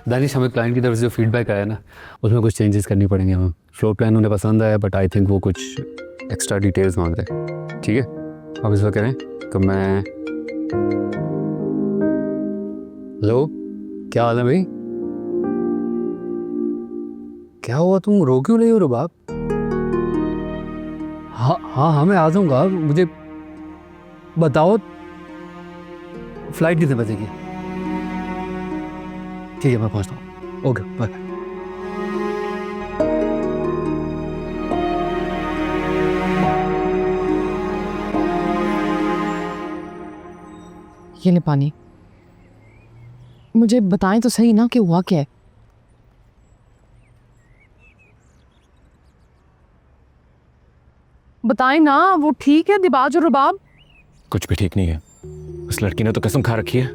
दानिश, हमें क्लाइंट की तरफ से जो फीडबैक आया ना, उसमें कुछ चेंजेस करनी पड़ेंगे हमें। फ्लोर प्लान उन्हें पसंद आया, बट आई थिंक वो कुछ एक्स्ट्रा डिटेल्स मांग रहे हैं। ठीक है, आप इस वक्त करें तो मैं... हेलो, क्या हाल है भाई? क्या हुआ, तुम रो क्यों रही हो रुबाब? हाँ हाँ हाँ, मैं आ जाऊँगा। मुझे बताओ फ्लाइट कितने बजे की? ठीक है, मैं पहुँचता हूँ। Okay, bye. ये ले पानी। मुझे बताएं तो सही ना कि हुआ क्या है। बताएं ना, वो ठीक है दिबाज और रुबाब? कुछ भी ठीक नहीं है। उस लड़की ने तो कसम खा रखी है,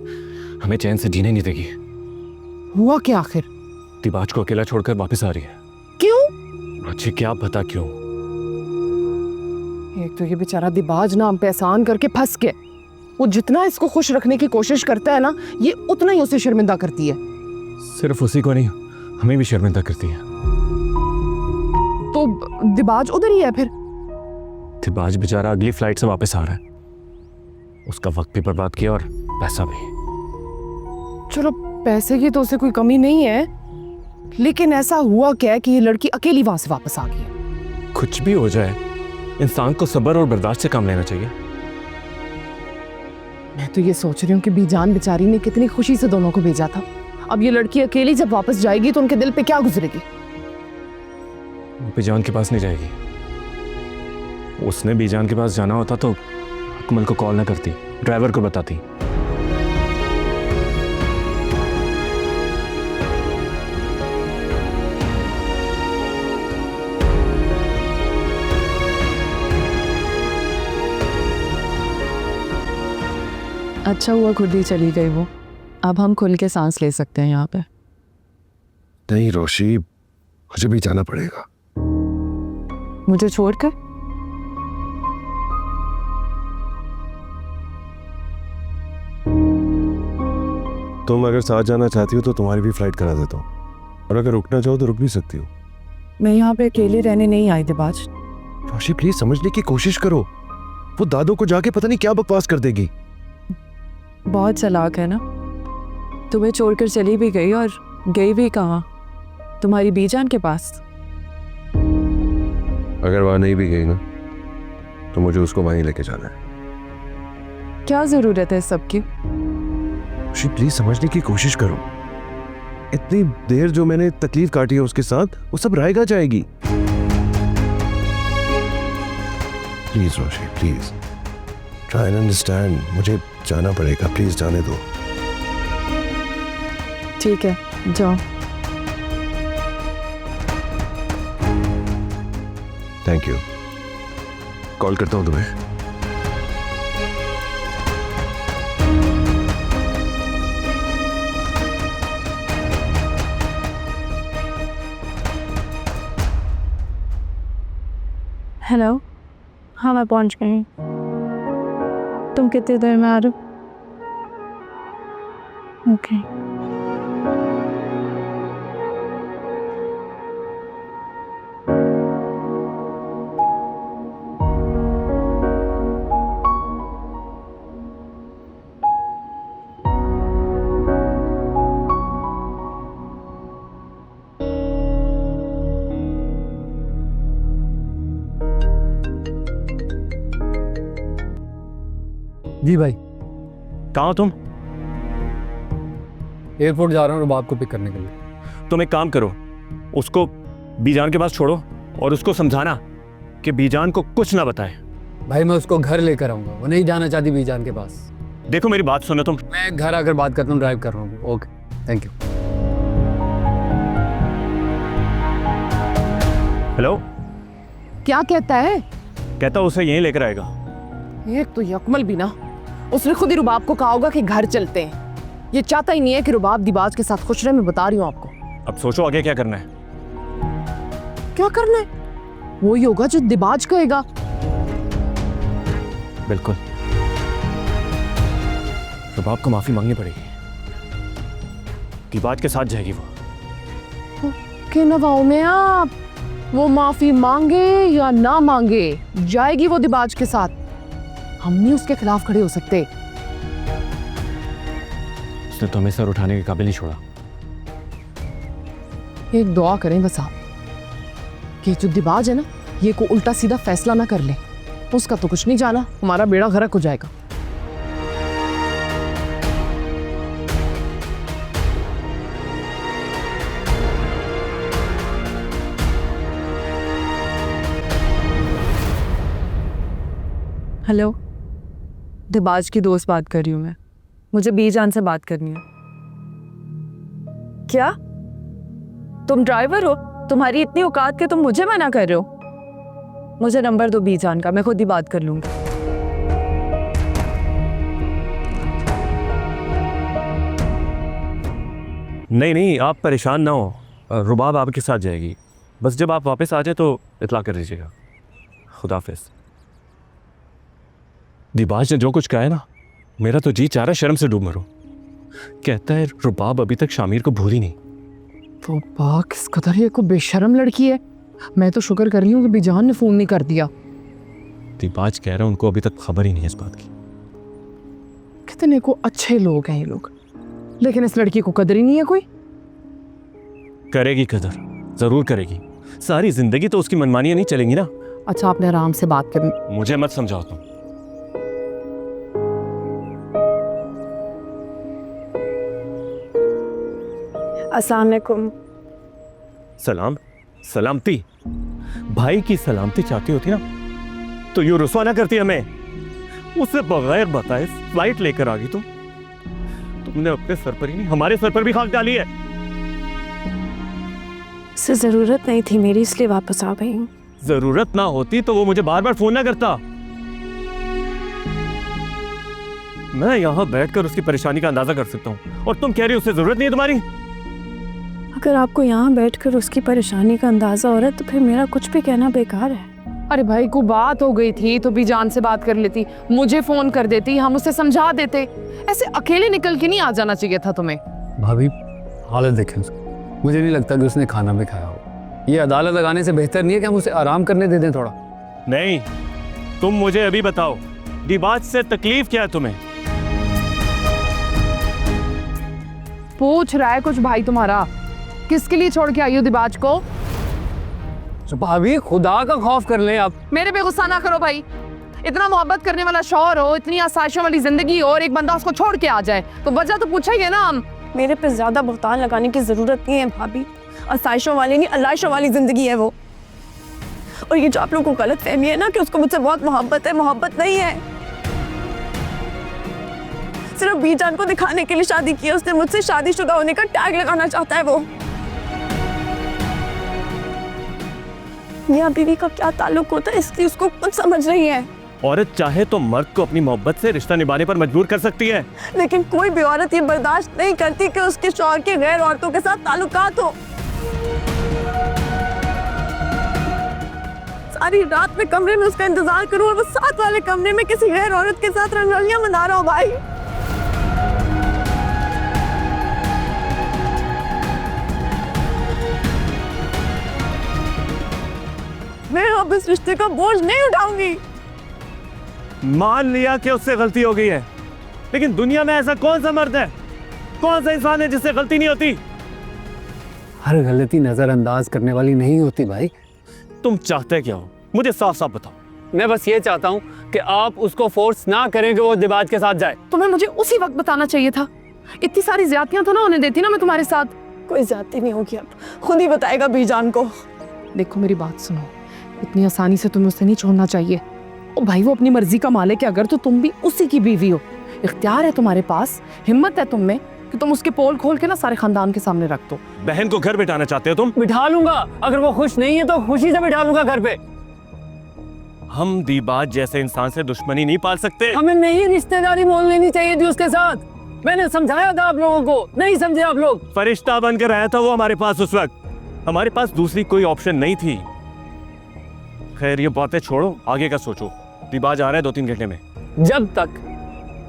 हमें चैन से जीने नहीं देगी। हुआ क्या आखिर? दिबाज को अकेला छोड़कर वापस आ रही है। क्यों? अच्छी क्या पता क्यों। एक तो ये बेचारा दिबाज ना हम पे एहसान करके फंस गया। वो जितना इसको खुश रखने की कोशिश करता है ना, ये उतना ही उसे शर्मिंदा करती है। सिर्फ उसी को नहीं, हमें भी शर्मिंदा करती है। तो दिबाज उधर ही है फिर? दिबाज बेचारा अगली फ्लाइट से वापस आ रहा है। उसका वक्त भी बर्बाद किया और पैसा भी। चलो, पैसे की तो उसे कोई कमी नहीं है, लेकिन ऐसा हुआ क्या है कि ये लड़की अकेली वहां से वापस आ गई है? कुछ भी हो जाए, इंसान को सब्र और बर्दाश्त से काम लेना चाहिए। मैं तो ये सोच रही हूँ कि बीजान बेचारी ने कितनी खुशी से दोनों को भेजा था। अब ये लड़की अकेली जब वापस जाएगी तो उनके दिल पे क्या गुजरेगी? वो बीजान के पास नहीं जाएगी। उसने बीजान के पास जाना होता तो अकमल को कॉल ना करती, ड्राइवर को बताती। अच्छा हुआ खुद ही चली गई वो। अब हम खुल के सांस ले सकते हैं यहाँ पे। नहीं रोशी, मुझे भी जाना पड़ेगा। मुझे छोड़कर? तुम अगर साथ जाना चाहती हो तो तुम्हारी भी फ्लाइट करा देता हूँ, और अगर रुकना चाहो तो रुक भी सकती हो। मैं यहाँ पे अकेले रहने नहीं आई दिबाज। रोशी प्लीज समझने की कोशिश करो। वो दादो को जाके पता नहीं क्या बकवास कर देगी। बहुत चालाक है ना। तुम्हें छोड़कर चली भी गई, और गई भी कहाँ? तुम्हारी बीजान के पास। अगर वहां नहीं भी गई ना, तो मुझे उसको वहीं लेके जाना है। क्या जरूरत है सबकी? रोशी प्लीज समझने की कोशिश करो। इतनी देर जो मैंने तकलीफ काटी है उसके साथ, वो सब रायगा जाएगी। Please Roshi please try and understand. मुझे जाना पड़ेगा, प्लीज जाने दो। ठीक है, जाओ। Thank you. कॉल करता हूँ तुम्हें। हेलो, हाँ मैं पहुंच गई। तुम कितनी देर में आ रहे हो? ओके। जी भाई। कहाँ हो तुम? एयरपोर्ट जा रहा हूँ रुबाब को पिक करने के लिए। तुम एक काम करो, उसको बीजान के पास छोड़ो और उसको समझाना कि बीजान को कुछ ना बताए। भाई मैं उसको घर लेकर आऊँगा, वो नहीं जाना चाहती बीजान के पास। देखो मेरी बात सुनो तुम। मैं घर आकर बात करता हूँ, ड्राइव कर रहा हूँ। Okay, thank you. हेलो, क्या कहता है? कहता उसे यहीं लेकर आएगा। एक तो ये अकमल भी ना, उसने खुद ही रुबाब को कहा होगा कि घर चलते हैं। ये चाहता ही नहीं है कि रुबाब दिबाज के साथ खुश रहे। मैं बता रही हूँ आपको। अब सोचो आगे क्या करना है। क्या करना है? वो ही होगा जो दिबाज कहेगा। बिल्कुल, रुबाब को माफी मांगनी पड़ेगी। दिबाज के साथ जाएगी वो। कि नवाओं में आप वो माफी मांगे या ना मांगे, जाएगी वो दिबाज के साथ। हम नहीं उसके खिलाफ खड़े हो सकते। उसने तो हमें सर उठाने के काबिल नहीं छोड़ा। एक दुआ करें बस आप कि जो दिबाज है ना, ये को उल्टा सीधा फैसला ना कर ले। उसका तो कुछ नहीं जाना, हमारा बेड़ा गर्क हो जाएगा। हेलो, दिबाज की दोस्त बात कर रही हूँ मैं। मुझे बीजान से बात करनी है। क्या तुम ड्राइवर हो? तुम्हारी इतनी औकात के तुम मुझे मना कर रहे हो? मुझे नंबर दो बीजान का, मैं खुद ही बात कर लूंगी। नहीं नहीं, आप परेशान ना हो, रुबाब आपके साथ जाएगी। बस जब आप वापस आ जाए तो इतला कर दीजिएगा। खुदाफिज। दिबाज ने जो कुछ कहा है ना, मेरा तो जी चाह रहा है शर्म से डूब मरूं। कहता है रुबाब अभी तक शामिर को भूली नहीं। तो किस कदर ये को बेशर्म लड़की है। मैं तो शुक्र कर रही हूँ कि बीजान ने फोन नहीं कर दिया। दिबाज कह रहा है उनको अभी तक खबर ही नहीं है इस बात की। कितने को अच्छे लोग हैं ये लोग, लेकिन इस लड़की को कदर ही नहीं है कोई। करेगी कदर, जरूर करेगी। सारी जिंदगी तो उसकी मनमानियां नहीं चलेंगी ना। अच्छा, आपने आराम से बात करनी। मुझे मत समझाओ तुम। अस्सलाम वालेकुम। सलाम सलामती। भाई की सलामती चाहती होती ना तो यूं रुसवा ना करती हमें। उसे बगैर बताए फ्लाइट लेकर आ गई तुमने अपने सर पर ही नहीं हमारे सर पर भी खाक डाली है। से ज़रूरत नहीं थी मेरी, इसलिए वापस आ गई हूँ। जरूरत ना होती तो वो मुझे बार बार फोन ना करता। मैं यहाँ बैठकर उसकी परेशानी का अंदाजा कर सकता हूँ और तुम कह रही हो उसे जरूरत नहीं है तुम्हारी। अगर आपको यहाँ बैठकर उसकी परेशानी का अंदाजा हो रहा है तो फिर मेरा कुछ भी कहना बेकार है। अरे भाई, को बात हो गई थी तो बीजान से बात कर लेती, मुझे फोन कर देती, हम उसे समझा देते। ऐसे अकेले निकल के नहीं आ जाना चाहिए था तुम्हें। भाभी हालत देखें उसकी। मुझे नहीं लगता कि उसने खाना भी खाया हो। ये अदालत लगाने से बेहतर नहीं है कि हम उसे आराम करने दे दें थोड़ा? नहीं, तुम मुझे अभी बताओ दिबाज से तकलीफ क्या है तुम्हें? पूछ रहा है कुछ भाई तुम्हारा, किसके लिए छोड़ के आई हो दिबाज को? तो भाभी खुदा का खौफ कर लें आप। मेरे पे गुस्सा ना करो भाई। इतना मोहब्बत करने वाला शौहर हो, इतनी आसाइशों वाली जिंदगी हो और एक बंदा उसको छोड़ के आ जाए तो वजह तो पूछेंगे ना हम। मेरे पे ज़्यादा बहुतान लगाने की ज़रूरत नहीं है भाभी। आसाइशों वाली नहीं, अल्लाइशों वाली ज़िंदगी है वो। और ये जो आप लोगों को गलत फहमी है ना कि उसको मुझसे बहुत मोहब्बत है, मोहब्बत नहीं है। सिर्फ बीजान को दिखाने के लिए शादी की है उसने मुझसे। शादीशुदा होने का टैग लगाना चाहता है वो। मियां बीवी का क्या ताल्लुक होता है इसलिए उसको कुछ समझ नहीं है। औरत चाहे तो मर्द को अपनी मोहब्बत से रिश्ता निभाने पर मजबूर कर सकती है, लेकिन कोई भी औरत ये बर्दाश्त नहीं करती कि उसके शौहर के गैर औरतों के साथ ताल्लुकात हो। सारी रात में कमरे में उसका इंतजार करूं और वो साथ वाले कमरे में किसी गैर औरत के साथ रंगोलियां मना रहा हो। भाई मैं अब इस रिश्ते का बोझ नहीं उठाऊंगी। मान लिया कि उससे गलती हो गई है, लेकिन दुनिया में ऐसा कौन सा मर्द है, कौन सा इंसान है जिससे गलती नहीं होती? हर गलती नजरअंदाज करने वाली नहीं होती भाई। तुम चाहते क्या हो, मुझे साफ साफ बताओ। मैं बस ये चाहता हूँ कि आप उसको फोर्स ना करें कि वो दिबाज के साथ जाए। तुम्हें मुझे उसी वक्त बताना चाहिए था। इतनी सारी ज्यादतियां तो ना होने देती ना मैं तुम्हारे साथ। कोई ज्यादती नहीं होगी, अब खुद ही बताएगा बीजान को। देखो मेरी बात सुनो, इतनी आसानी से तुम्हें उसे नहीं छोड़ना चाहिए। ओ भाई, वो अपनी मर्जी का मालिक है, अगर तो तुम भी उसी की बीवी हो। इख्तियार है तुम्हारे पास, हिम्मत है तुम में कि तुम उसके पोल खोल के ना सारे खानदान के सामने रख दो। बहन को घर बिठाना चाहते हो तुम? बिठा लूंगा, अगर वो खुश नहीं है तो खुशी से बिठा लूंगा घर पे। हम दिबाज जैसे इंसान से दुश्मनी नहीं पाल सकते। हमें नहीं रिश्तेदारी मोल लेनी चाहिए थी उसके साथ। मैंने समझाया था आप लोगों को, नहीं समझे आप लोग। फरिश्ता बनकर आया था वो हमारे पास उस वक्त, हमारे पास दूसरी कोई ऑप्शन नहीं थी। खैर ये बातें छोड़ो, आगे का सोचो। दिबाज आ रहा है 2-3 घंटे में। जब तक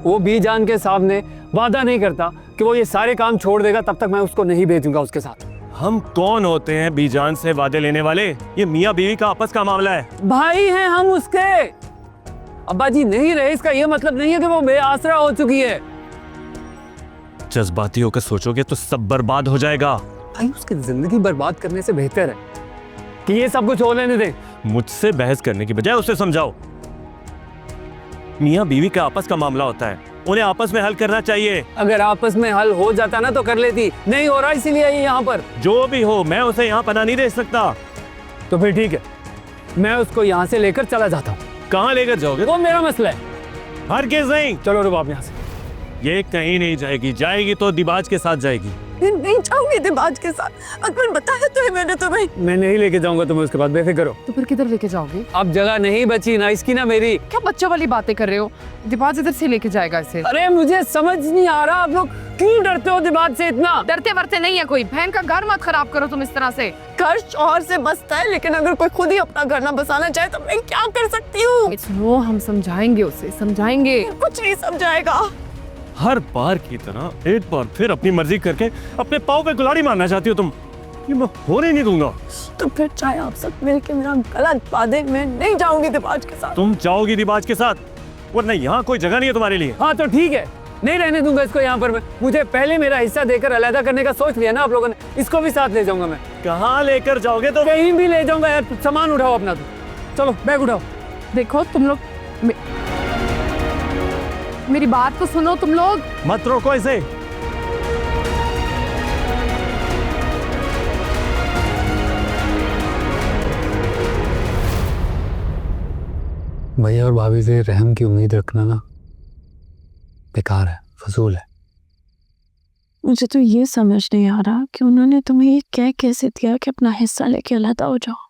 वो बीजान के सामने वादा नहीं करता कि वो ये सारे काम छोड़ देगा, तब तक मैं उसको नहीं भेजूंगा उसके साथ। हम कौन होते हैं बीजान से वादे लेने वाले? ये मियाँ बीवी का आपस का मामला है। भाई हैं हम उसके। अब्बा जी नहीं रहे, इसका ये मतलब नहीं है कि वो बेआसरा हो चुकी है। जज्बाती होकर सोचोगे तो सब बर्बाद हो जाएगा। भाई उसकी जिंदगी बर्बाद करने से बेहतर है कि ये सब कुछ हो लेने दे। मुझसे बहस करने की बजाय उसे समझाओ। मियाँ बीवी का आपस का मामला होता है, उन्हें आपस में हल करना चाहिए। अगर आपस में हल हो जाता ना तो कर लेती, नहीं हो रहा इसीलिए यहाँ पर। जो भी हो, मैं उसे यहाँ पनाह नहीं दे सकता। तो फिर ठीक है, मैं उसको यहाँ से लेकर चला जाता हूँ। कहाँ लेकर जाओगे? वो मेरा मसला है। हरगिज़ नहीं। चलो रुको आप यहाँ से। ये कहीं नहीं जाएगी, जाएगी तो दिबाज के साथ जाएगी। नहीं जाऊंगी दिबाज के साथ। अकबर बताया तो है मैंने तुम्हें। मैं नहीं लेके जाऊंगा तुम्हें उसके बाद, बेफिक्र हो। तो फिर किधर लेके जाओगे? अब जगह नहीं बची ना इसकी ना मेरी। क्या बच्चों वाली बातें कर रहे हो? दिबाज इधर से लेके जाएगा इसे। अरे मुझे समझ नहीं आ रहा आप लोग क्यों डरते हो दिमाग से इतना। डरते वरते नहीं है कोई। बहन का घर मत खराब करो तुम इस तरह से। घर शौहर से बसता है, लेकिन अगर कोई खुद ही अपना घर ना बसाना चाहे तो मैं क्या कर सकती हूँ? सुनो, हम समझाएंगे उसे, समझाएंगे। कुछ नहीं समझाएगा। हर बार की तरह एक बार फिर अपनी मर्जी करके अपने पाँव पे कुल्हाड़ी मारना चाहती हो तुम। ये मैं होने नहीं दूंगा। तो फिर चाहे आप सब मिलके मेरा गला दबा दे, मैं नहीं जाऊंगी दिबाज के साथ। तुम जाओगी दिबाज के साथ, वरना यहाँ कोई जगह नहीं है तुम्हारे लिए। हाँ तो ठीक है, नहीं रहने दूंगा इसको यहाँ पर मैं। मुझे पहले मेरा हिस्सा देकर अलग करने का सोच लिया ना आप लोगों ने, इसको भी साथ ले जाऊंगा मैं। कहाँ लेकर जाओगे? तो कहीं भी ले जाऊंगा यार, सामान उठाओ अपना। तो चलो बैग उठाओ। देखो तुम लोग मेरी बात तो सुनो तुम लोग। मत रोको इसे। भैया और भाभी से रहम की उम्मीद रखना ना बेकार है, फजूल है। मुझे तो ये समझ नहीं आ रहा कि उन्होंने तुम्हें ये कह कैसे दिया कि अपना हिस्सा लेके अलहदा हो जाओ।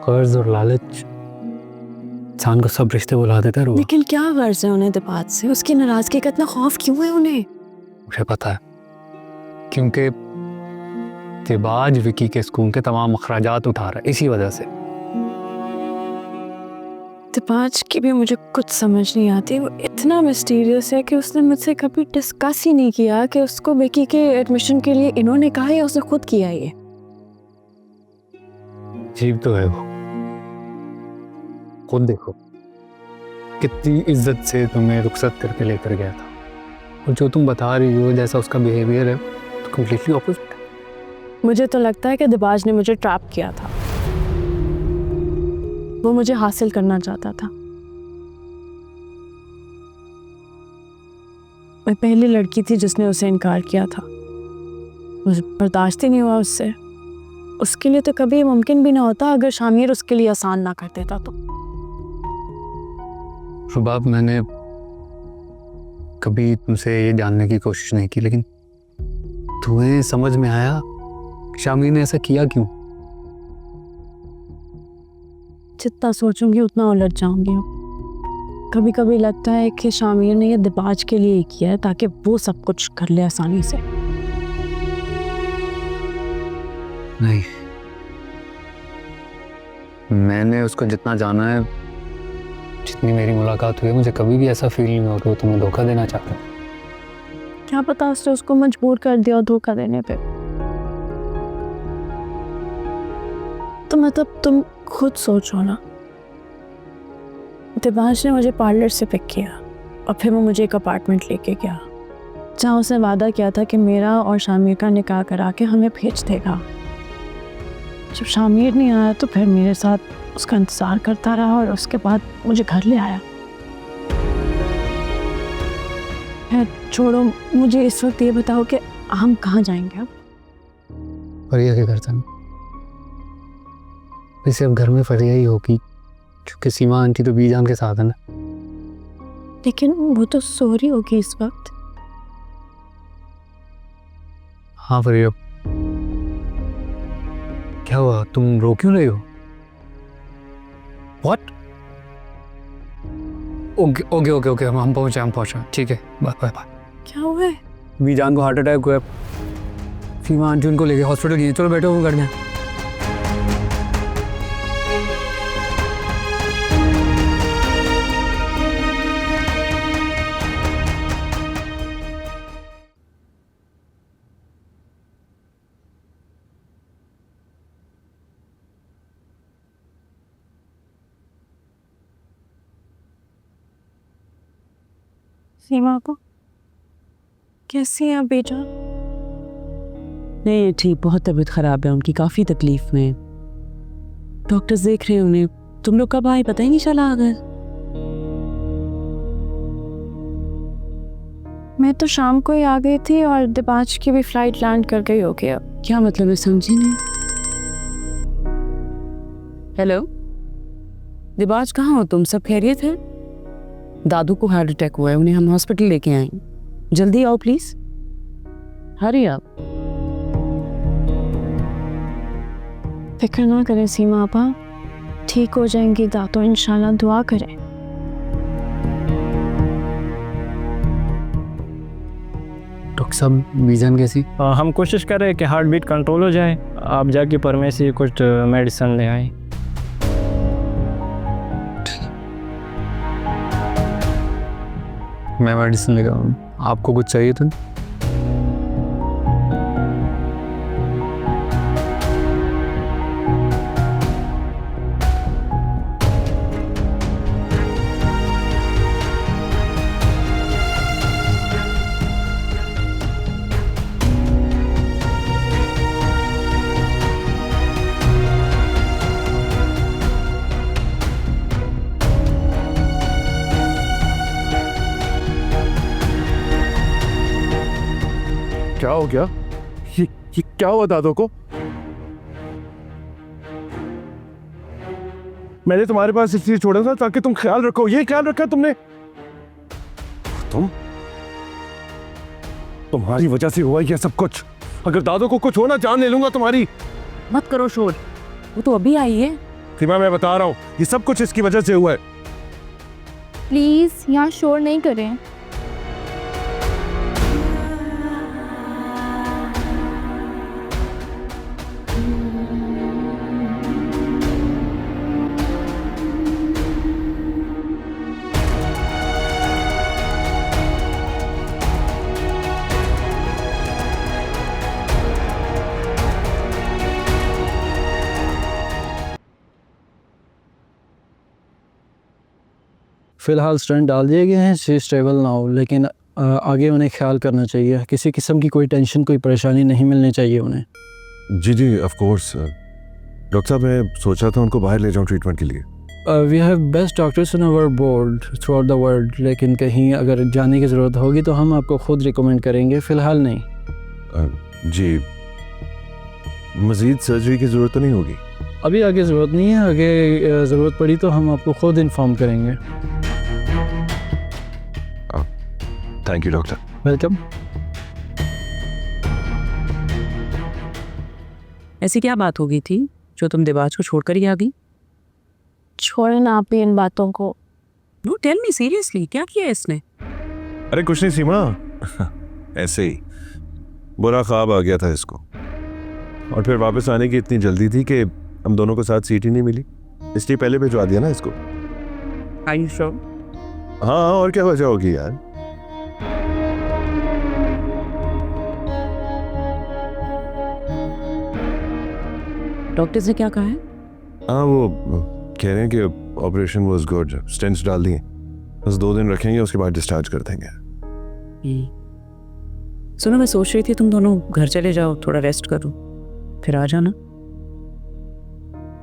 कर्ज और लालच इंसान को सब रिश्ते बुला देता है। लेकिन क्या गर्ज है उन्हें दिबाज से? उसकी नाराजगी का इतना खौफ क्यों है उन्हें? मुझे पता है, क्योंकि दिबाज विकी के स्कूल के तमाम अखराजात उठा रहा है, इसी वजह से। दिबाज की भी मुझे कुछ समझ नहीं आती। वो इतना मिस्टीरियस है कि उसने मुझसे कभी डिस्कस ही नहीं किया कि उसको विकी के एडमिशन के लिए इन्होंने कहा या उसने खुद किया। ये अजीब तो है वो। खुद देखो कितनी इज्जत से तुम्हें रुखसत करके लेकर गया था, और जो तुम बता रही हो जैसा उसका बिहेवियर है तो कम्प्लीटली ऑपोजिट है। मुझे तो लगता है कि दिबाज ने मुझे ट्रैप किया था। वो मुझे हासिल करना चाहता था। मैं पहली लड़की थी जिसने उसे इनकार किया था। मुझे बर्दाश्त ही नहीं हुआ उससे। उसके लिए तो कभी मुमकिन भी ना होता अगर शामिर उसके लिए आसान ना कर देता तो। रुबाब, मैंने कभी तुमसे ये जानने की कोशिश नहीं की, लेकिन तुम्हें समझ में आया शामिर ने ऐसा किया क्यों? जितना सोचूंगी उतना उलझ जाऊंगी। कभी कभी लगता है कि शामिर ने ये दिबाज के लिए किया है ताकि वो सब कुछ कर ले आसानी से। नहीं, मैंने उसको जितना जाना है, जितनी मेरी मुलाकात हुई है, मुझे कभी भी ऐसा फील नहीं हुआ कि वो तुम्हें धोखा देना चाहता है। क्या पता उसने उसको मजबूर कर दिया धोखा देने पे। तो मतलब तुम खुद सोचो ना। दिबाज ने मुझे पार्लर से पिक किया और फिर वो मुझे एक अपार्टमेंट लेके गया जहाँ उसने वादा किया था कि मेरा और शामिर का निकाह करा के हमें भेज देगा। जब शामिर नहीं आया तो फिर मेरे साथ उसका इंतज़ार करता रहा और उसके बाद मुझे घर ले आया। छोड़ो, मुझे इस वक्त ये बताओ कि हम कहाँ जाएंगे अब? फरिया के घर था। वैसे अब घर में फरिया ही होगी, क्योंकि सीमा आंटी तो बीजान के साथ है ना। लेकिन वो तो सो रही होगी इस वक्त। हाँ फरिया, क्या हुआ? तुम रो क्यों रही हो? What? ओके ओके ओके, हम पहुंचे। ठीक है, बाय बाय बाय। क्या हुआ है? बीजान को हार्ट अटैक हुआ है। सीमा आंटी उनको लेके हॉस्पिटल गई है। चलो बैठो घर में। सीमा को कैसी है बेटा? नहीं ठीक, बहुत तबीयत ख़राब है उनकी, काफ़ी तकलीफ में है। डॉक्टर्स देख रहे हैं उन्हें। तुम लोग कब आए पता ही नहीं चला अगर। मैं तो शाम को ही आ गई थी और दिबाज की भी फ्लाइट लैंड कर गई होगी अब। क्या मतलब है, समझी नहीं। हेलो दिबाज, कहाँ हो तुम? सब खैरियत है? दादू को हार्ट अटैक हुआ है, उन्हें हम हॉस्पिटल लेके आए। जल्दी आओ प्लीज, हरी आप। फिक्र ना करें सीमा आपा, ठीक हो जाएंगी दादू इंशाल्लाह, दुआ करें। डॉक्टर साहब बीजान कैसी? हम कोशिश कर रहे हैं कि हार्ट बीट कंट्रोल हो जाए। आप जाके परमे से कुछ मेडिसिन ले आए। मैं मेडिसिन लेकर आऊँ, आपको कुछ चाहिए तो? क्या हो गया? ये क्या हुआ दादो को? मैंने तुम्हारे पास इसलिए छोड़ा था ताकि तुम ख्याल रखो। ये ख्याल रखा तुमने? तुम्हारी वजह से हुआ ये सब कुछ। अगर दादो को कुछ हो ना, जान ले लूंगा तुम्हारी। मत करो शोर, वो तो अभी आई है। सीमा मैं बता रहा हूँ, ये सब कुछ इसकी वजह से हुआ है। प्लीज यहाँ शोर नहीं करें। फ़िलहाल स्टंट डाल दिए गए हैं, शी स्टेबल ना हो, लेकिन आगे उन्हें ख्याल करना चाहिए। किसी किस्म की कोई टेंशन, कोई परेशानी नहीं मिलनी चाहिए उन्हें। जी जी ऑफ कोर्स। डॉक्टर साहब मैं सोचा था उनको बाहर ले जाऊं ट्रीटमेंट के लिए। We have best doctors in our board throughout the world, लेकिन कहीं अगर जाने की ज़रूरत होगी तो हम आपको खुद रिकमेंड करेंगे, फ़िलहाल नहीं। जी, मज़ीद सर्जरी की ज़रूरत तो नहीं होगी? अभी आगे ज़रूरत नहीं है, आगे ज़रूरत पड़ी तो हम आपको खुद इन्फॉर्म करेंगे। Thank you doctor. वेलकम। ऐसी क्या बात हो गई थी जो तुम दिबाज को छोड़कर ही आ गई? छोड़े ना आप भी इन बातों को। नो टेल मी सीरियसली, क्या किया इसने? अरे कुछ नहीं सीमा, ऐसे ही बुरा ख्वाब आ गया था इसको, और फिर वापस आने की इतनी जल्दी थी कि हम दोनों को साथ सीट ही नहीं मिली, इसलिए पहले भिजवा दिया ना इसको। Are you sure? हाँ, और क्या वजह होगी यार। डॉक्टर ने क्या कहा है? हाँ, वो कह रहे हैं कि ऑपरेशन वाज गुड, स्टेंट्स डाल दिए, बस 2 दिन रखेंगे, उसके बाद डिस्चार्ज कर देंगे। सुनो, मैं सोच रही थी तुम दोनों घर चले जाओ, थोड़ा रेस्ट करो, फिर आ जाना।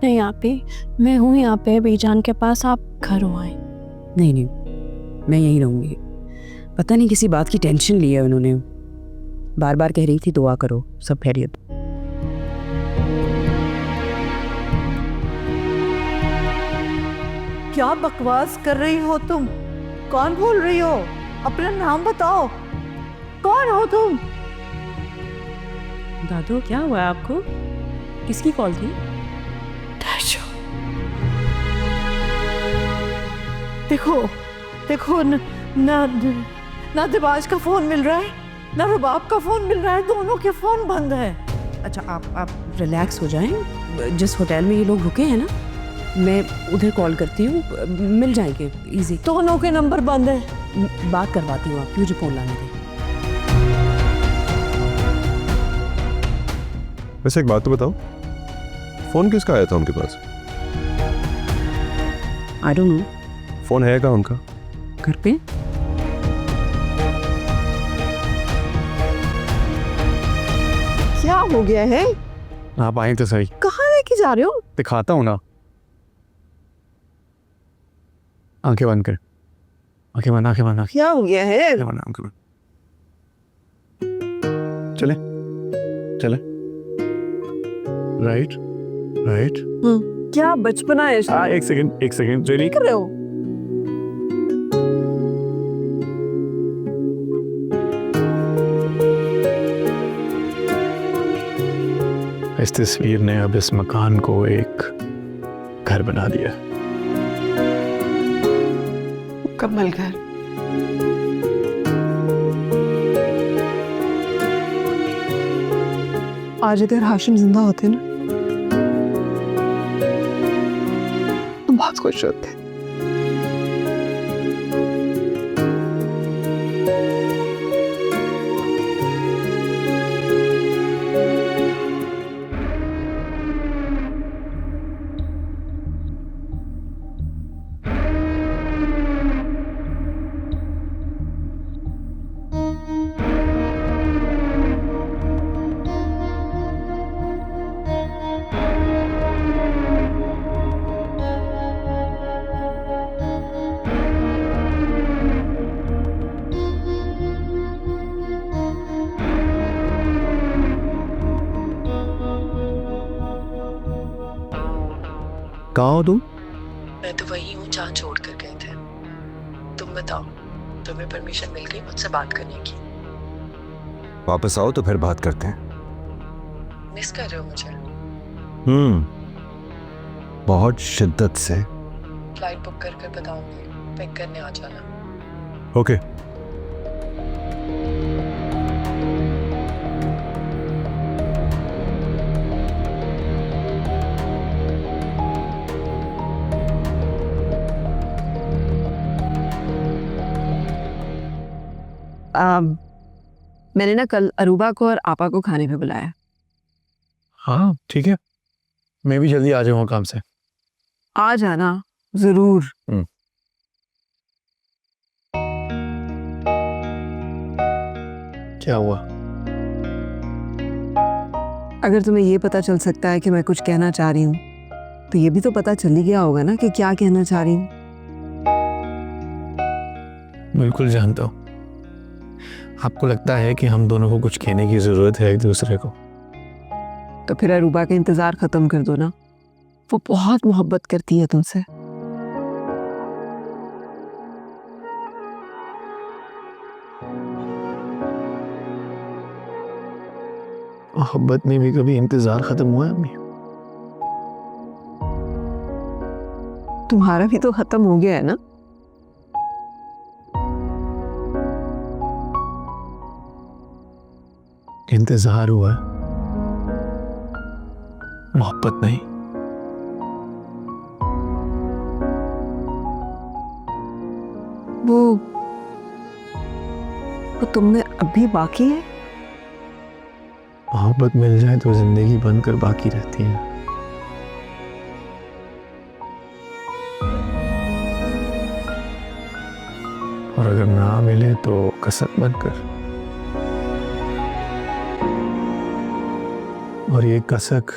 नहीं आप ही, मैं हूँ यहाँ पे बीजान के पास, आप घर हो आए। नहीं नहीं, मैं यहीं रहूँगी। पता नहीं किसी बात की टेंशन ली है उन्होंने, बार बार कह रही थी दुआ करो, सब खैरियत। क्या बकवास कर रही हो तुम? कौन बोल रही हो? अपना नाम बताओ, कौन हो तुम? दादू क्या हुआ आपको? किसकी कॉल थी? देखो देखो, ना दिबाज का फोन मिल रहा है, ना रुबाब का फोन मिल रहा है, दोनों के फोन बंद है। अच्छा आप रिलैक्स हो जाएं, जिस होटल में ये लोग रुके हैं ना, मैं उधर कॉल करती हूँ, मिल जाएंगे इजी। दोनों के नंबर बंद है। बात करवाती हूँ, आप मुझे फोन लाने दें। वैसे एक बात तो बताओ, फोन किसका आया था उनके पास? I don't know. फोन है क्या उनका? घर पे? हो गया है? आप आए तो सही, कहाँ लेके जा रहे हो? दिखाता हूँ ना। आंखें बंद कर, आंखें बंद, आंखें बंद, क्या हो गया है? आंखें बंद, आंखें बंद। चले चले, राइट राइट। क्या बचपना है? एक सेकंड, एक सेकंड, जेरी। कर रहे हो? इस तस्वीर ने अब इस मकान को एक घर बना दिया। मुकम्मल घर। आज अगर हाशिम जिंदा होते ना तो बहुत खुश होते। कहाँ हो तुम? मैं तो वही हूँ जहाँ छोड़ कर गए थे। तुम बताओ, तुम्हें परमिशन मिल गई मुझसे बात करने की? वापस आओ तो फिर बात करते हैं। मिस कर रहे हो मुझे? बहुत शिद्दत से। फ्लाइट बुक कर बताऊंगी, पिक करने आ जाना। ओके। मैंने ना कल अरूबा को और आपा को खाने पे बुलाया। हाँ ठीक है, मैं भी जल्दी आ जाऊँगा काम से। आ जाना जरूर। क्या हुआ? अगर तुम्हें ये पता चल सकता है कि मैं कुछ कहना चाह रही हूँ तो ये भी तो पता चल ही गया होगा ना कि क्या कहना चाह रही हूँ। बिल्कुल जानता हूँ। आपको लगता है कि हम दोनों को कुछ कहने की जरूरत है एक दूसरे को। तो फिर अरूबा का इंतजार खत्म कर दो ना, वो बहुत मोहब्बत करती है तुमसे। मोहब्बत में भी कभी इंतजार खत्म हुआ है अम्मी? तुम्हारा भी तो खत्म हो गया है ना। इंतजार हुआ है, मोहब्बत नहीं। वो तुमने अभी बाकी है। मोहब्बत मिल जाए तो जिंदगी बनकर बाकी रहती है, और अगर ना मिले तो कसक बनकर। और ये कसक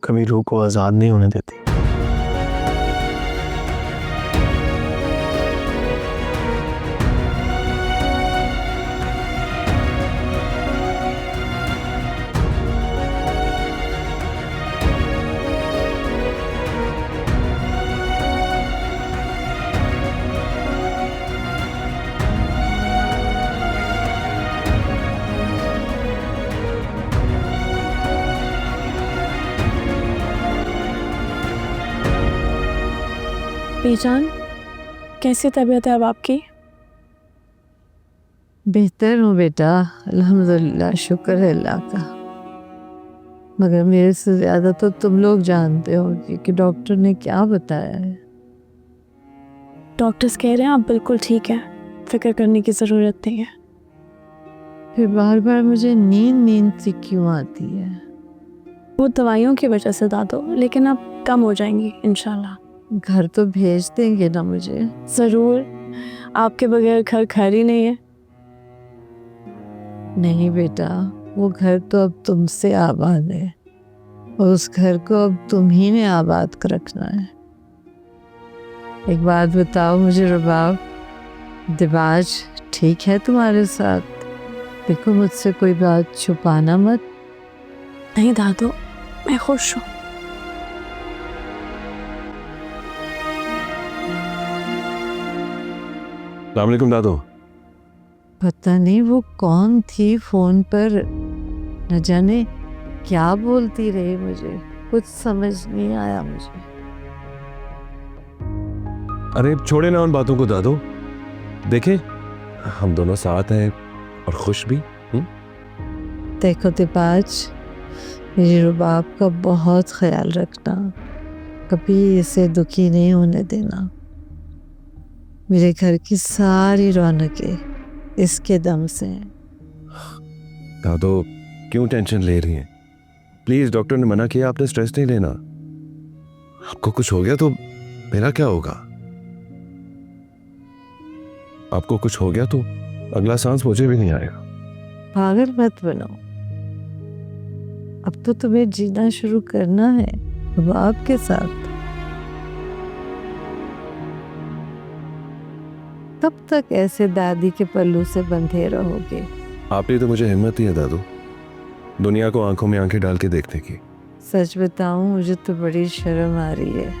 कभी रूह को आजाद नहीं होने देती। पहचान, कैसी तबीयत है अब आपकी? बेहतर हूँ बेटा, अल्हम्दुलिल्लाह, शुक्र है अल्लाह का। मगर मेरे से ज़्यादा तो तुम लोग जानते हो कि डॉक्टर ने क्या बताया है। डॉक्टर्स कह रहे हैं आप बिल्कुल ठीक है, फिक्र करने की ज़रूरत नहीं है। फिर बार बार मुझे नींद सी क्यों आती है? वो दवाइयों की वजह से दादो, लेकिन अब कम हो जाएंगी इंशाल्लाह। घर तो भेज देंगे ना मुझे? ज़रूर, आपके बगैर घर ही नहीं है। नहीं बेटा, वो घर तो अब तुमसे आबाद है और उस घर को अब तुम ही ने आबाद कर रखना है। एक बात बताओ मुझे रुबाब, दिबाज ठीक है तुम्हारे साथ? देखो मुझसे कोई बात छुपाना मत। नहीं दादू, मैं खुश हूँ। अस्सलाम वालेकुम दादू। पता नहीं वो कौन थी फोन पर, न जाने क्या बोलती रही, मुझे कुछ समझ नहीं आया मुझे। अरे छोड़े ना उन बातों को दादू, देखे हम दोनों साथ हैं और खुश भी। देखो दिबाज, मेरी रुबाब का बहुत ख्याल रखना, कभी इसे दुखी नहीं होने देना। मेरे घर की सारी रौनकें इसके दम से हैं। दादू क्यों टेंशन ले रही हैं? प्लीज, डॉक्टर ने मना किया, आपने स्ट्रेस नहीं लेना। आपको कुछ हो गया तो मेरा क्या होगा? आपको कुछ हो गया तो अगला सांस मुझे भी नहीं आएगा। पागल मत बनो, अब तो तुम्हें जीना शुरू करना है रुबाब के साथ। कब तक ऐसे दादी के पल्लू से बंधे रहोगे? आपने तो मुझे हिम्मत दी है दादू, दुनिया को आंखों में आंखें डाल के देखने की। सच बताऊं, मुझे तो बड़ी शर्म आ रही है।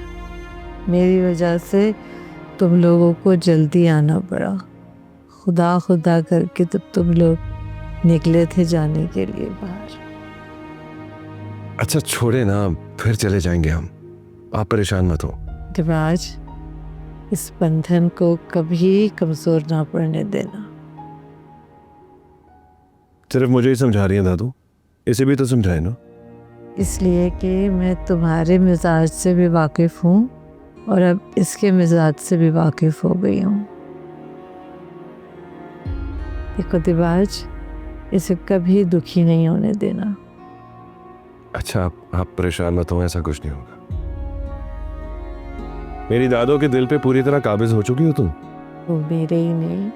मेरी वजह से तुम लोगों को जल्दी आना पड़ा। खुदा खुदा करके तब तुम लोग निकले थे जाने के लिए बाहर। अच्छा छोड़े ना, फिर चले जाएंगे हम, आप परेशान मत हो। दिबाज, इस बंधन को कभी कमजोर ना पड़ने देना। सिर्फ मुझे ही समझा रही हैं दादू, इसे भी तो समझाए ना। इसलिए कि मैं तुम्हारे मिजाज से भी वाकिफ हूँ और अब इसके मिजाज से भी वाकिफ हो गई हूँ। देखो दिबाज, इसे कभी दुखी नहीं होने देना। अच्छा आप परेशान मत हो, ऐसा कुछ नहीं होगा। मेरी दादो के दिल पे पूरी तरह काबिज हो चुकी हो तुम। वो मेरे ही नहीं,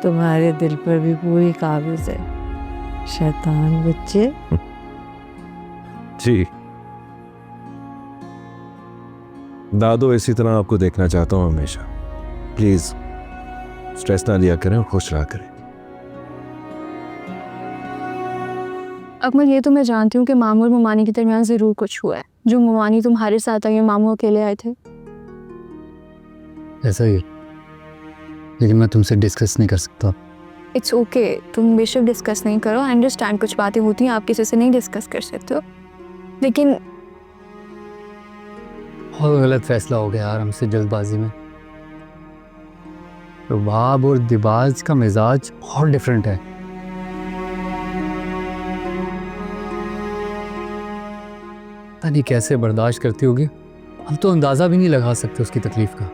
तुम्हारे दिल पर भी पूरी काबिज है, शैतान बच्चे। जी दादो, इसी तरह आपको देखना चाहता हूँ हमेशा। प्लीज स्ट्रेस ना लिया करें और खुश रहा करें। अकमल, ये तो मैं जानती हूँ कि मामू और ममानी के दरमियान ज़रूर कुछ हुआ है। जो ममानी तुम्हारे साथ आई, मामू अकेले आए थे। ऐसा ही है, लेकिन मैं तुमसे डिस्कस नहीं कर सकता। इट्स ओके, तुम बेशक डिस्कस नहीं करो। आई अंडरस्टैंड, कुछ बातें होती हैं आप किसी से नहीं डिस्कस कर सकते हो, लेकिन बहुत गलत फैसला हो गया यार हमसे जल्दबाजी में। रुबाब और दिबाज का मिजाज बहुत डिफरेंट है। पता नहीं कैसे बर्दाश्त करती होगी, हम तो अंदाजा भी नहीं लगा सकते उसकी तकलीफ का।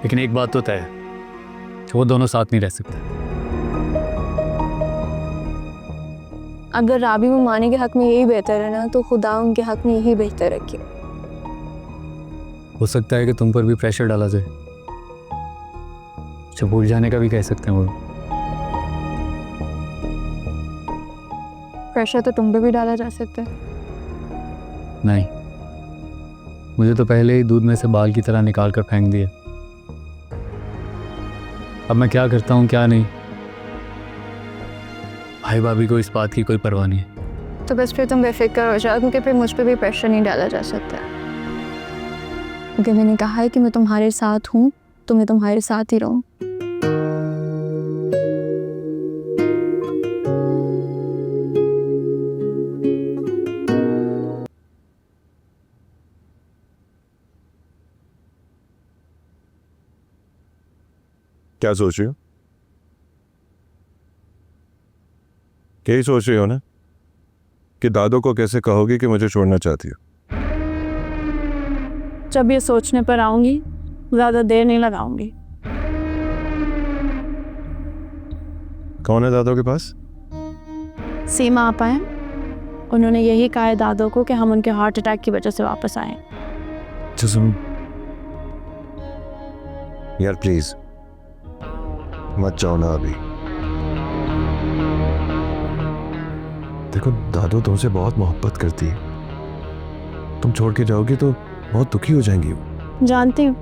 लेकिन एक बात तो तय है कि वो दोनों साथ नहीं रह सकते। अगर राबी ममानी के हक में यही बेहतर है ना, तो खुदा उनके हक में यही बेहतर रखे। हो सकता है कि तुम पर भी प्रेशर डाला जाए, जब भूल जाने का भी कह सकते हैं वो। प्रेशर तो तुम पे भी डाला जा सकता है। नहीं, मुझे तो पहले ही दूध में से बाल की तरह निकाल कर फेंक दिया। अब मैं क्या करता हूँ क्या नहीं, भाई भाभी को इस बात की कोई परवाह नहीं है। तो बस फिर तुम बेफिक्र हो जाओ, क्योंकि फिर मुझ पे भी प्रेशर नहीं डाला जा सकता। क्योंकि मैंने कहा है कि मैं तुम्हारे साथ हूँ, तो मैं तुम्हारे साथ ही रहूँ। क्या सोच रही हो? यही सोच रही हो ना कि दादो को कैसे कहोगी कि मुझे छोड़ना चाहती हो? जब ये सोचने पर आऊंगी, ज़्यादा देर नहीं लगाऊंगी। कौन है दादो के पास? सीमा आपा हैं, उन्होंने यही कहा है दादो को कि हम उनके हार्ट अटैक की वजह से वापस आए। अच्छा सुनो यार, प्लीज मत जाओ ना अभी। देखो दादू तुमसे बहुत मोहब्बत करती है, तुम छोड़ के जाओगी तो बहुत दुखी हो जाएंगी वो। जानती हूँ,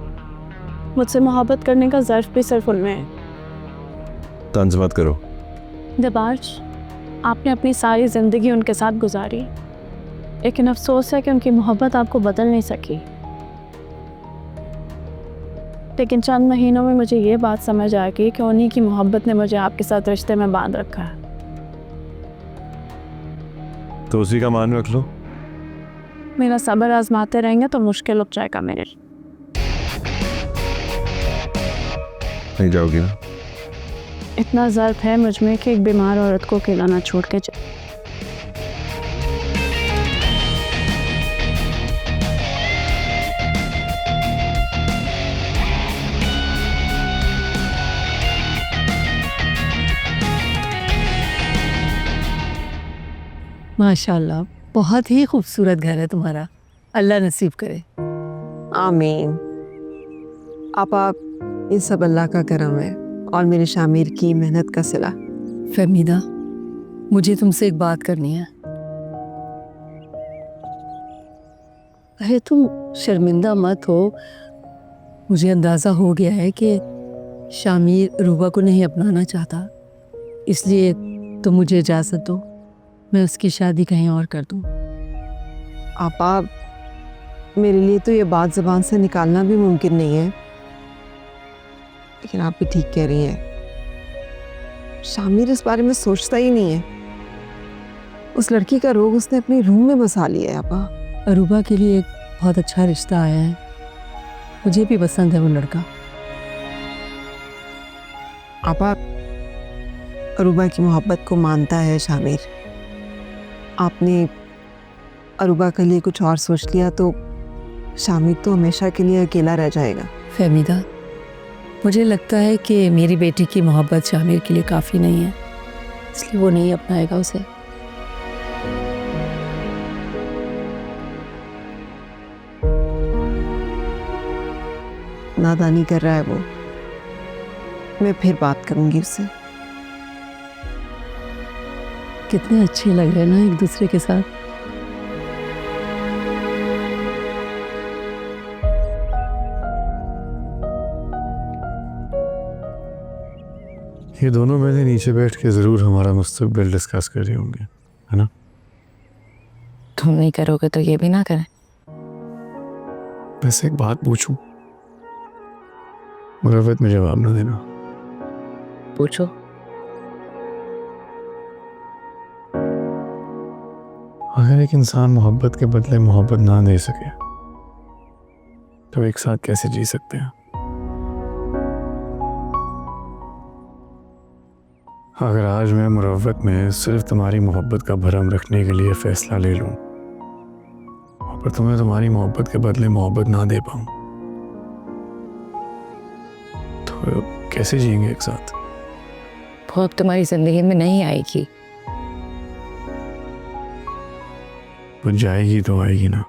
मुझसे मोहब्बत करने का ज़र्फ भी सिर्फ उनमें है। तंज मत करो। दिबाज, आपने अपनी सारी ज़िंदगी उनके साथ गुजारी, लेकिन अफसोस है कि उनकी मोहब्बत आपको बदल नहीं सकी। लेकिन चंद महीनों में मुझे ये बात समझ आ गई कि उन्हीं की मोहब्बत ने मुझे आपके साथ रिश्ते में बांध रखा है। तो उसी का मान रख लो। मेरा सब्र आजमाते रहेंगे तो मुश्किल हो जाएगा मेरे। नहीं जाओगी ना? इतना ज़र्फ है मुझ में कि एक बीमार औरत को अकेला ना छोड़ के जाए। माशाल्लाह, बहुत ही खूबसूरत घर है तुम्हारा, अल्लाह नसीब करे। आमीन। आपा, ये सब अल्लाह का करम है और मेरे शामिर की मेहनत का सिला। फहमीदा, मुझे तुमसे एक बात करनी है। अरे तुम शर्मिंदा मत हो, मुझे अंदाज़ा हो गया है कि शामिर रूबा को नहीं अपनाना चाहता, इसलिए तो मुझे इजाज़त दो, मैं उसकी शादी कहीं और कर दूं। आपा, मेरे लिए तो ये बात ज़बान से निकालना भी मुमकिन नहीं है, लेकिन आप भी ठीक कह रही हैं। शामिर इस बारे में सोचता ही नहीं है। उस लड़की का रोग उसने अपने रूम में बसा लिया है। आपा, अरूबा के लिए एक बहुत अच्छा रिश्ता आया है, मुझे भी पसंद है वो लड़का। आपा, अरूबा की मोहब्बत को मानता है शामिर। आपने अरूबा के लिए कुछ और सोच लिया तो शामिर तो हमेशा के लिए अकेला रह जाएगा। फहमीदा, मुझे लगता है कि मेरी बेटी की मोहब्बत शामिर के लिए काफ़ी नहीं है, इसलिए वो नहीं अपनाएगा उसे। नादानी कर रहा है वो। मैं फिर बात करूंगी उससे। कितने अच्छे लग रहे हैं ना एक दूसरे के साथ। ये दोनों मेरे नीचे बैठ के जरूर हमारा मुस्तकबिल डिस्कस कर रहे होंगे, है ना? तुम नहीं करोगे तो ये भी ना करें। वैसे एक बात पूछूं, मुरव्वत में जवाब ना देना। पूछो। अगर एक इंसान मोहब्बत के बदले मोहब्बत ना दे सके तो एक साथ कैसे जी सकते हैं? अगर आज मैं मुरव्वत में सिर्फ तुम्हारी मोहब्बत का भरम रखने के लिए फैसला ले लूं पर तुम्हें तुम्हारी मोहब्बत के बदले मोहब्बत ना दे पाऊं तो कैसे जिएंगे एक साथ? वो अब तुम्हारी जिंदगी में नहीं आएगी। वो जाएगी तो आएगी ना।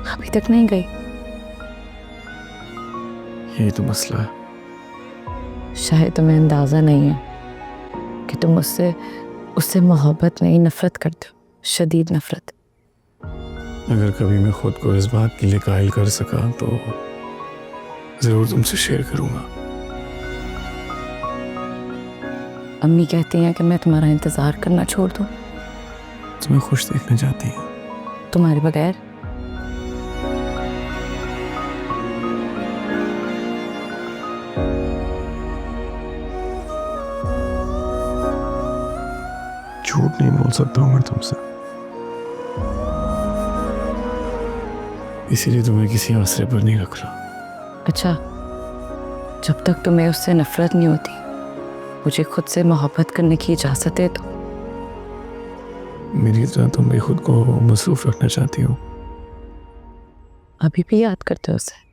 अभी तक नहीं गई। यही तो मसला है। शायद तुम्हें अंदाजा नहीं है कि तुम उससे मोहब्बत नहीं नफरत करते हो, शदीद नफरत। अगर कभी मैं खुद को इस बात के लिए कायल कर सका तो जरूर तुमसे शेयर करूंगा। अम्मी कहती हैं कि मैं तुम्हारा इंतजार करना छोड़ दूं। तुम्हें खुश देखना चाहती हैं। तुम्हारे बगैर? झूठ नहीं बोल सकता हूँ मैं तुमसे, इसीलिए तुम्हें किसी आसरे पर नहीं रख रहा। अच्छा, जब तक तुम्हें उससे नफरत नहीं होती मुझे खुद से मोहब्बत करने की इजाजत है। तो मेरी तरह तुम भी खुद को मसरूफ रखना चाहती हो। अभी भी याद करते हो उसे?